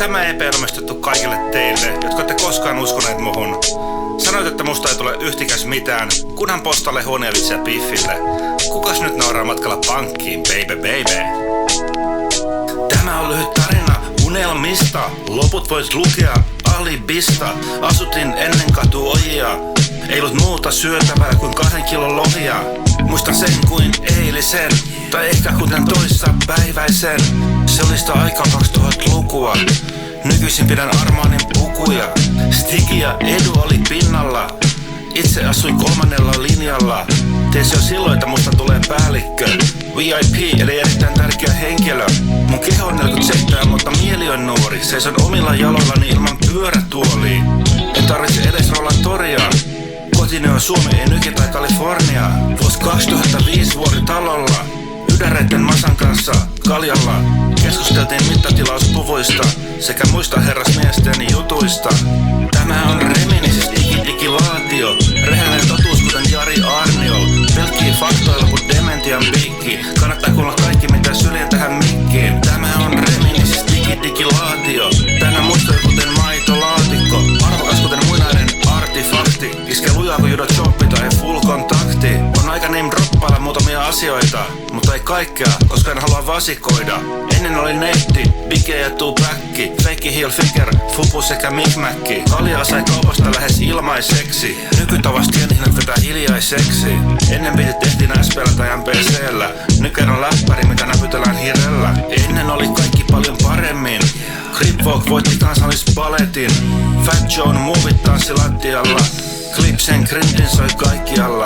Tämä EP on omistettu kaikille teille, jotka ette koskaan uskoneet muhun. Sanoit, että musta ei tule yhtikäs mitään, kunhan postalle huoneellisia Biffille. Kukas nyt nauraa matkalla pankkiin, baby? Tämä on lyhyt tarina unelmista. Loput voit lukea alibista. Asutin ennen katuojia. Ei ollut muuta syötävää kuin 2 kilon lohia. Muistan sen kuin eilisen, tai ehkä kuten toissa päiväisen. Se oli sitä aikaa 2000-lukua. Nykyisin pidän Armanin pukuja. Stigi ja Edu oli pinnalla. Itse asuin 3. linjalla. Tiesi jo silloin, että musta tulee päällikkö. VIP eli erittäin tärkeä henkilö. Mun keho on 47, mutta mieli on nuori. Seison omilla jaloillani ilman pyörätuolia. En tarvitse edes rollatoria. Kotini on Suomi, ei Nyki tai Kalifornia. Vuosi 2005 Vuoritalolla. Ydäreitten Masan kanssa kaljalla. Keskusteltiin mittatilauspuvuista sekä muista herrasmiesten jutuista. Tämä on reminissis digilaatio. Rehellinen totuus kuten Jari Arniol. Pelkkii faktoilla kun dementian piikki. Kannattaa kuulla kaikki mitä syljen tähän mikkiin. Tämä on reminissis digilaatio. Tänään muistoja kuten maitolaatikko. Arvokas kuten muinainen artifakti. Iske lujaa kun judot choppi tai full kontakti. On aika name droppailla muutamia asioita, mutta ei kaikkea, koska en halua vasikoida. Ennen oli netti, Bige ja Tupacki, Fake Heel Figure, Fupu sekä Micmacki. Kaljaa sai kaupasta lähes ilmaiseksi. Nykytavasta tienihinnat vetää hiljaiseksi. Ennen bitit tehtiin SP:llä tai MPC:llä. Nykyään on läppäri, mitä näpytellään hirellä. Ennen oli kaikki paljon paremmin. Cripwalk voitti kansallispaletin. Fat Joe muovit tanssi lattialla. Clipsen grindin soi kaikkialla.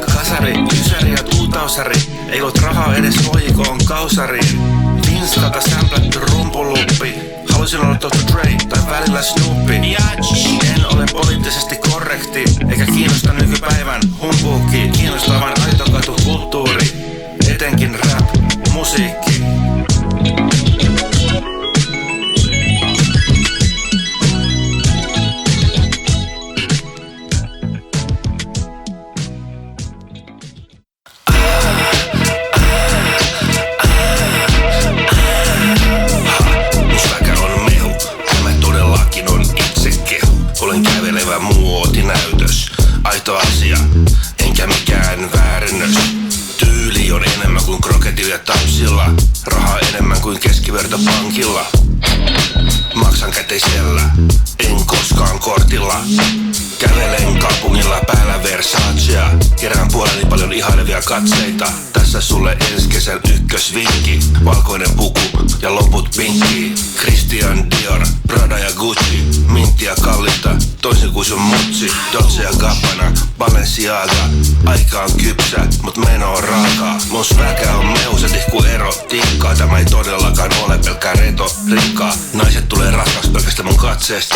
Kasari, ysäri ja tuutausari. Ei ollut rahaa edes HJK:n kausariin. Vinskata sämplätty rumpuluppi. Haluaisin olla Dr. Dre tai välillä Snoopy. En ole poliittisesti korrekti, eikä kiinnosta nykypäivän humpuuki. Kiinnostaa vain aito katukulttuuri, etenkin rap, musiikki. Muotinäytös, aito asia, enkä mikään väärennös. Tyyli on enemmän kuin krokodilja tapsilla. Rahaa enemmän kuin keskiverto pankilla. Maksan käteisellä, en koskaan kortilla. Kävelen kaupungilla päällä Versacea. Kerään puoleni paljon ihailevia katseita. Tässä sulle ensi kesän ykkösvinkki. Valkoinen puku ja loput pinkki. Christian Dior, Prada ja Gucci. Minttiä kallista, toisin kuin sun mutsi. Dolce ja Gabbana, Balenciaga. Aika on kypsä, mut meno on raakaa. Mun sväkä on meuseti ku erotiikkaa. Tämä ei todellakaan ole pelkkää retoriikkaa. Naiset tulee raskaksi pelkästä mun katseesta.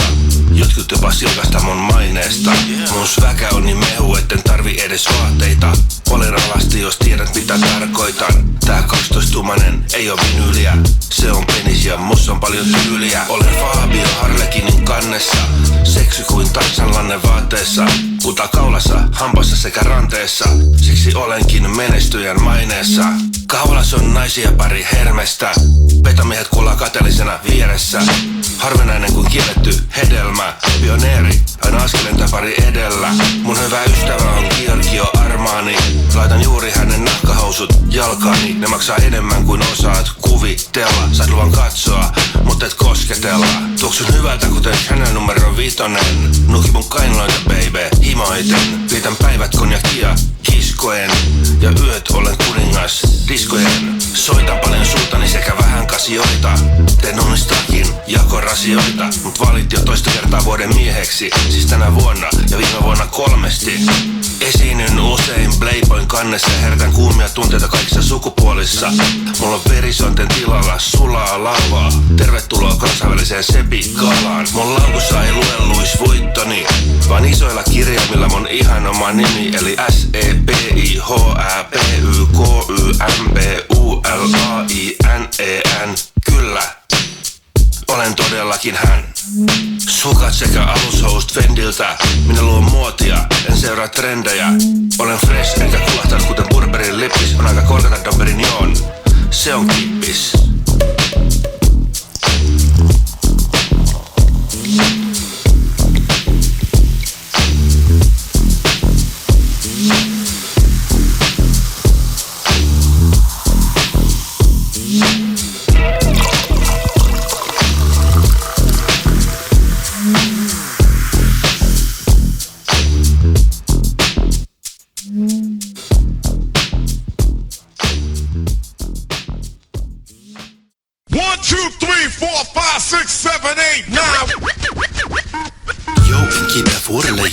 Jotkut jopa silkasta mun maineesta. Mun sväkä on niin mehu, etten tarvi edes vaatteita. Olen alasti, jos tiedät mitä tarkoitan. Tää 12-tuumainen ei oo vinyyliä. Se on penis ja mussa on paljon tyyliä. Olen Fabio Harlekinin kannessa. Seksy kuin Tarzanlannen vaatteessa. Kuta kaulassa, hampassa sekä ranteessa. Siksi olenkin menestyjän maineessa. Kaulas on naisia pari Hermestä. Petomiehet kuullaan kateellisena vieressä. Harvinainen kuin kielletty hedelmä. Pioneeri, aina askelinta pari edellä. Mun hyvä ystävä on Giorgio Armani. Laitan juuri hänen nahkahousut jalkaani. Ne maksaa enemmän kuin osaat kuvitella. Saat luvan katsoa, mut et kosketella. Tuoksun hyvältä kuten Chanel numero 5. Nuki mun kainaloita baby, himoiten. Vietän päivät konjakkia kiskoen. Ja yöt olen kuningas diskojen. Soitan paljon sultani sekä vähän kasioita. Teen onnistakin jakorasioita. Mut valit jo toista kertaa vuoden mieheksi. Siis tänä vuonna ja viime vuonna 3. Esiinnyn usein Playboyn kannessa ja herätän kuumia tunteita kaikissa sukupuolissa. Mulla on verisonten tilalla sulaa lauvaa. Tervetuloa kansainväliseen Sepi-galaan. Mun laukussa ei lue Louis Vuittoni, vaan isoilla kirjaimilla mun ihan oma nimi. Eli SEPIHÄPYKYMBULAINEN. Kyllä, olen todellakin hän. Sukat sekä alushousut Fendiltä. Minä luon muotia, en seuraa trendejä. Olen fresh enkä kulahtanut kuten Burberryn lippis. On aika korkata Dom Perignon, se on kippis.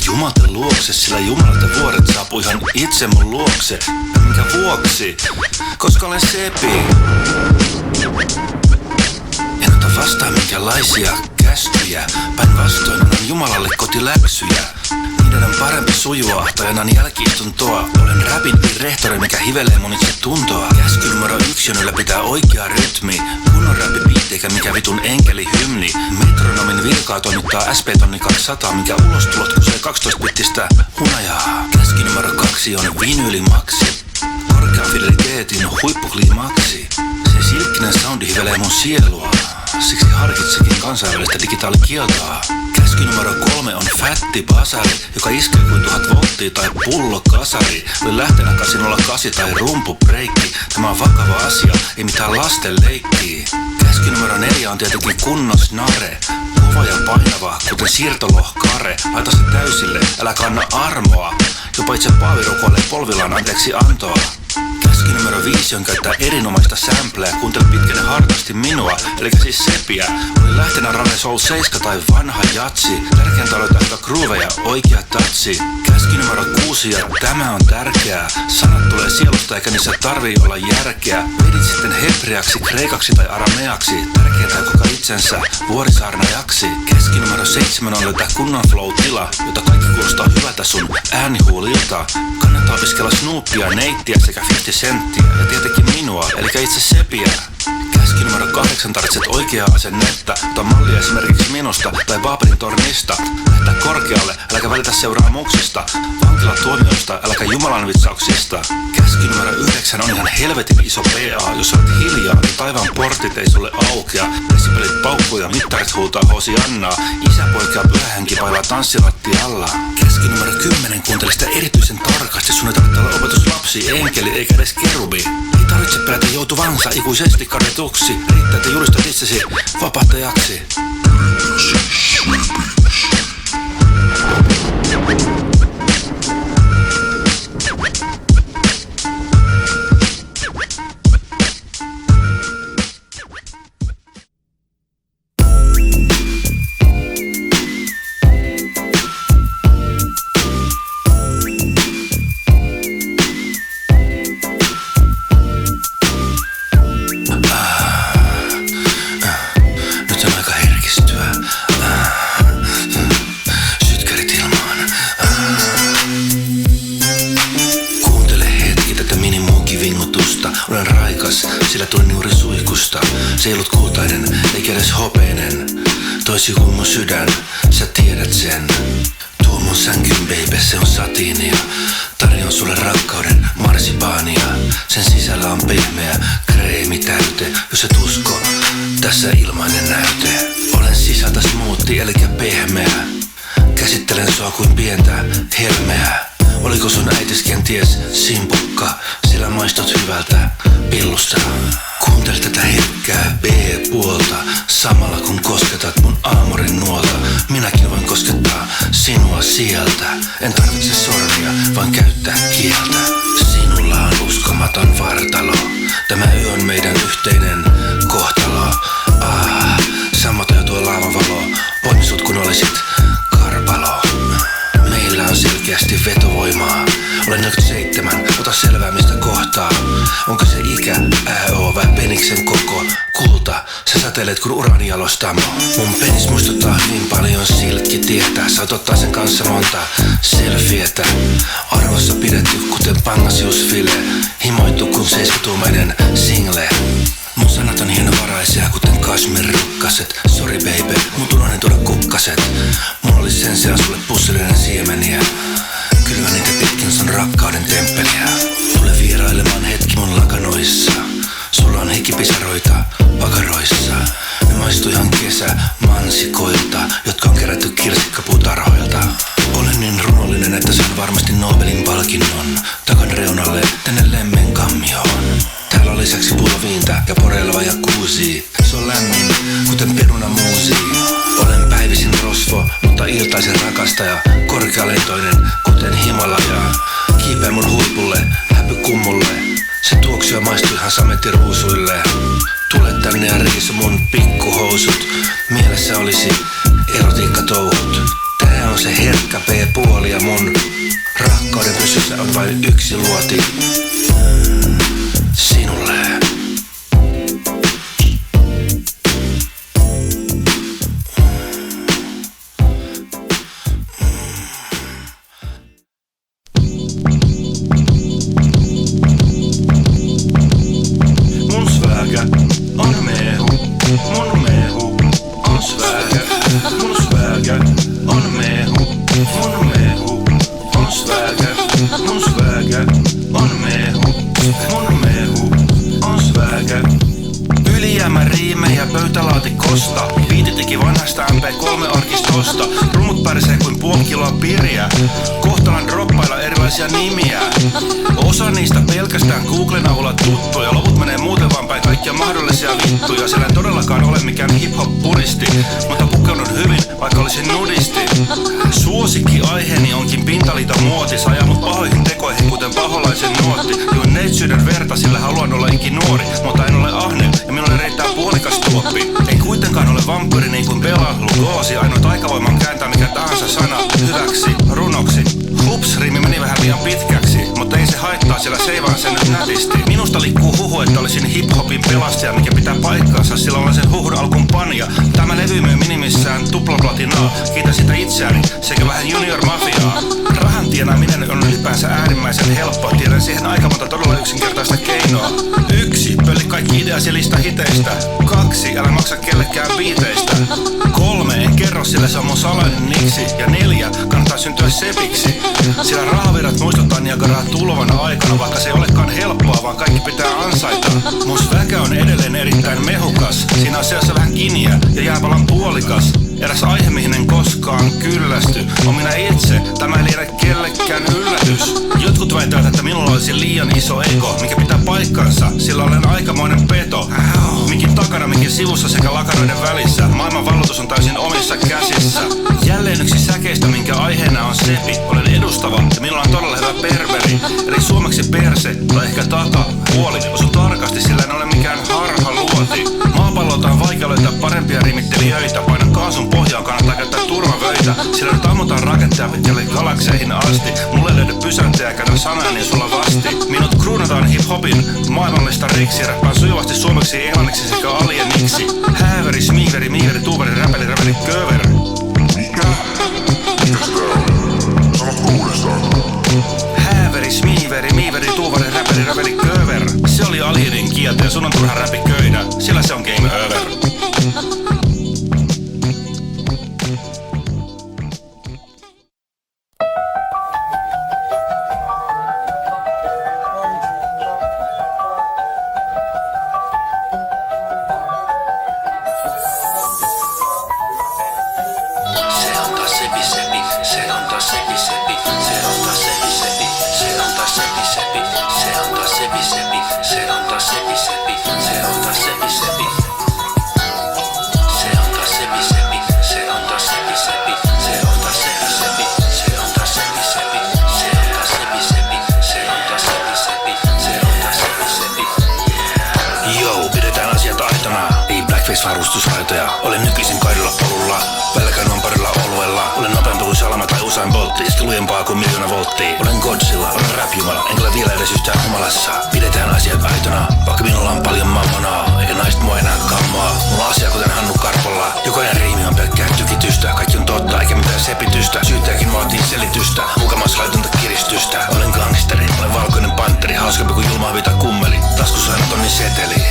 Jumalten luokse, sillä Jumalalta vuoret saapuu ihan itse mun luokse. Minkä vuoksi? Koska olen sepi. En ota vastaan minkälaisia käskyjä. Päinvastoin on Jumalalle kotiläksyjä. Niiden on parempi sujua, tai annan jälki-istuntoa. Olen räpin rehtori, mikä hivelee mun itse tuntoa. Käsky numero 1 on ylläpitää oikea rytmi. Kunnon räppibiitti eikä mikä vitun enkelihymni. Metronomin virkaa toimittaa SP-tonni 200, minkä ulostulot kusee 12-bittistä hunajaa. Käsky numero 2 on vinyylimaksi. Korkean fideliteetin huippukliimaksi. Se silkkinen soundi hivelee mun sielua. Siksi harkitsekin kansainvälistä digitaalikieltoa. Käsky numero 3 on fätti basari, joka iskee kuin 1000 volttia tai pullo kasari. Oli lähtenä 808 tai rumpubreikki. Tämä on vakava asia, ei mitään lasten leikkiä. Käsky numero 4 on tietenkin kunnos nare. Kova ja painava, kuten siirtolohkare. Laita se täysille, älä kanna armoa. Jopa itse Paavi rukoilee polvillaan anteeksi antoa. Käsky numero 5 on käyttää erinomaista sampleä. Kuuntele pitkänen hartaasti minua, eli siis sepiä. Oli lähtenä Rane Soul 7 tai vanha jatsi. Tärkeintä on löytää hyvä groove ja oikea tatsi. Käsky numero 6 ja tämä on tärkeää. Sanat tulee sielusta eikä niissä tarvii olla järkeä. Vedit sitten hebreaksi, kreikaksi tai arameaksi. Tärkeintä on koko itsensä vuorisaarnajaksi. Käsky numero 7 on löytää kunnon flow-tila, jota kaikki kuulostaa hyvältä sun äänihuulilta. Kannattaa opiskella Snoopia, Neittiä sekä 50 senttiä ja tietenkin minua, eli itse sepiä. Käsky numero 8 tarvitset oikeaa asennetta. Ota mallia esimerkiksi minusta tai Babelin tornista. Lähtää korkealle, äläkä välitä seuraamuksista. Vankilatuomioista, äläkä Jumalan vitsauksista. Käsky numero 9 on ihan helvetin iso PA. Jos olet hiljaa, niin taivaan portit ei sulle aukea. Desibelit paukkuu ja mittarit huutaa Hosiannaa. Isä, poika ja pyhähenki pailaa tanssilattialla. Käsky numero 10 kuuntele sitä erityisen tarkasti. Sun ei tarvitse olla opetuslapsi, enkeli eikä edes kerubi. Ei tarvitse pelätä joutuvansa ikuisesti kadetuksi. Riittää, että julistat itsesi vapahtajaksi. Olen raikas, sillä tulin juuri suihkusta. Se ei ollut kultainen, eikä edes hopeinen. Toisin kuin mun sydän, sä tiedät sen. Tuo mun sängyn baby, se on satiinia. Tarjon sulle rakkauden marsipaania. Sen sisällä on pehmeä kreemitäyte. Jos et usko, tässä ilmainen näyte. Olen sisältä smoothie, elikä pehmeä. Käsittelen sua kuin pientä helmeä. Oliko sun äitis kenties simpukka? Sillä maistot hyvältä pillusta. Kuuntele tätä herkkää B-puolta. Samalla kun kosketat mun aamurin nuolta. Minäkin voin koskettaa sinua sieltä. En tarvitse sormia, vaan käyttää kieltä. Sinulla on uskomaton vartalo. Tämä yö on meidän yhteinen kohtalo. Sammota jo tuo laavavalo. Poimi sut kun olisit karpalo. Meillä on selkeästi vetovoimaa. Olen 47, ota selvää mistä kohtaa. Onko se ikä, ääo vai peniksen koko? Kulta, sä säteilet kun uranijalostamo. Mun penis muistuttaa hyvin paljon silkkitietä. Saat ottaa sen kanssa monta selfietä. Arvossa pidetty kuten pangasiusfile. Himoittu kun 7-tuumainen single. Mun sanat on hienovaraisia kuten kashmir-rukkaset. Sorry baby, mun tulonen tuoda kukkaset. Mulla oli sen sijaan sulle pussillinen siemeniä. Kylvä niitä pitkin sun rakkauden temppeliä. Tule vierailemaan hetki mun lakanoissa. Sulla on hikipisaroita pakaroissa. Ne maistuu ihan kesämansikoilta, jotka on kerätty kirsikkapuutarhoilta. Olen niin runollinen, että saan varmasti Nobelin palkinnon. huipulle, häpy kummulle. Se tuoksua maistuu ihan samettiruusuille. Tule tänne ja riisu mun pikkuhousut. Mielessä olisi erotiikkatouhut. Tää on se herkkä B-puoli ja mun rakkauden pysyssä on vain yksi luoti. Sinulle. Mun svägä on mehu, mun mehu on svägä. Mun svägä on mehu, mun mehu on svägä. Mun svägä on mehu, mun mehu on svägä. Ylijäämä riimejä pöytälaatikosta. Biitti teki vanhasta MP3-arkistosta. Rummut pärsee kuin puoli kiloa piriä. Kohtalan droppailla erilaisia nimiä. Osa niistä pelkästään Googlen avulla tuttuja. Loput menee muuten vaan päin kaikkia mahdollisia vittuja. Sillä en todellakaan ole mikään hip-hop-puristi, mutta pukeudun hyvin, vaikka olisin nudisti. Suosikki-aiheeni onkin pintaliiton muoti. Sajaa mut pahoihin tekoihin, kuten paholaisen nuotti. Juon neitsyyden verta, sillä haluan olla nuori, mutta en ole ahne ja minulle riittää puolikas tuoppi. En kuitenkaan ole vampyyri niin kuin Bela Lugosi. Ainoa taikavoima on kääntää mikä tahansa sana hyväksi runoksi. Hups, riimi meni vähän liian pitkäksi, mutta ei se haittaa, sillä seivaan sen nyt nätisti. Minusta liikkuu huhu, että olisin hip-hopin pelastaja, mikä pitää paikkaansa, sillä olen sen huhun alkuun pania. Tämä levy myy minimissään tuplaplatinaa. Kiitän sitä itseäni sekä vähän junior mafiaa. Rahan tienaaminen on ylipäänsä äärimmäisen helppoa. Tiedän siihen aika monta todella yksinkertaista keinoa. 1. Pölli kaikki ideasi lista hiteistä. 2. Älä maksa kellekään biiteistä. 3. En kerro, sillä se on mun salainen niksi. Ja 4. Kannattaa syntyä sepiksi, sillä rahavirrat muistuttaa Niagaraa tulvana aikana. Vaikka se ei olekaan helppoa, vaan kaikki pitää ansaita. Mun sväkä on edelleen erittäin mehukas. Siinä on seassa vähän kiniä ja jääpalan puolikas. Eräs aihe, mihin en koskaan kyllästy, on minä itse. Tämä ei liene kellekään yllätys. Jotkut väittävät, että minulla olisi liian iso ego, mikä pitää paikkansa, sillä olen aikamoinen peto. Mikin takana, mikin sivussa sekä lakaroiden välissä. Maailman valloitus on täysin omissa käsissä. Jälleen yksi säkeistä, minkä aiheena on sepi. Olen edustava ja minulla on todella hyvä perveri. Eli suomeksi perse tai ehkä takapuoli. Osu tarkasti, sillä en ole mikään harhaluoti. Maapallolta on vaikea löytää parempia rimittelijöitä. Painan kaasun pohjaan, kannattaa käyttää turvavöitä. Sillä nyt ammutaan raketteja pitkälle galakseihin asti. Mulle ei löydy pysäyttäjä, käytä sanaa niin sulla vasti. Minut kruunataan hip-hopin maailmanlistariksi. Räppään sujuvasti suomeksi, englanniksi sekä alieniksi. Hääveri, smiiveri, miiveri, tuuveri, räpeli, räpeli, köver. Mikä? Mikäs tää on? Sanotko uudestaan? Hääveri, smiiveri, miiveri, tuuveri, räpeli, räpeli, köver. Se oli alienin kieltä ja sun on turha räpiköidä, sillä se on game over. Varustusraitoja. Olen nykyisin kaidella polulla. Välkäin on parilla oluella. Olen nopeampi kuin Salama tai Usain Boltti. Iski lujempaa kuin 1,000,000 volttia. Olen Godzilla, olen rap-jumala. Enkä ole vielä edes yhtään humalassa. Pidetään asiat aitona, vaikka minulla on paljon mammonaa. Eikä naiset mua enää kammoa. Mulla on asia kuten Hannu Karpolla. Jokainen riimi on pelkkää tykitystä. Kaikki on totta eikä mitään sepitystä. Syyttäjäkin vaatii selitystä. Mukamas laitonta kiristystä. Olen gangsteri, olen valkoinen pantteri. Hauskempi kuin julmahvita kummeli. Taskussa aina tonnin seteli.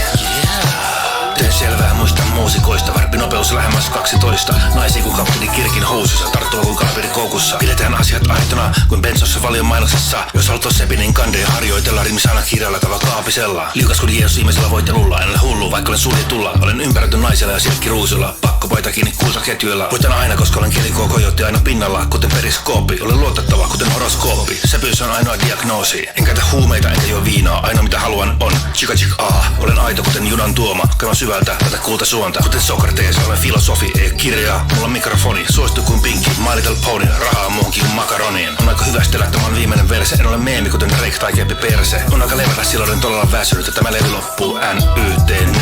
Teen selvää, muistan muusikoista. Varpinopeus lähemmäs 12. Naisia kuin kapteeni Kirkin housussa. Tarttua kuin kalapiri koukussa. Pidetään asiat aitona kuin bensossa valion mainoksessa. Jos haluat sepi, niin kande harjoitella. Rimisana kirjalla tava kaapisella. Liukas kuin Jeesus viimeisellä voitelulla. En ole hullu, vaikka olen suljetulla. Olen ympäröity naisella ja silkkiruusulla. Pakkopaita kiinni kultaketjuilla. Voitan aina, koska olen kelikoo kojotti aina pinnalla. Kuten periskooppi, olen luotettava kuten horoskooppi. Sepyys on ainoa diagnoosi. En käytä huumeita enkä juo viinaa. Ainoa mitä haluan on chika chik olen aito kuten junan tuoma. Kaivan syvältä tätä kultasuonta. Kuten Sokrates, olen filosofi, ei kirjaa. Mulla on mikrofoni, suostuu kuin pinkki. My Little Pony, rahaa muunkin kuin makaroniin. On aika hyvästellä, että mä oon viimeinen verse. En ole meemi kuten Drake tai Keppi Perse. On aika levätä silloin todella väsynyt, että tämä levy loppuu NYT nyt.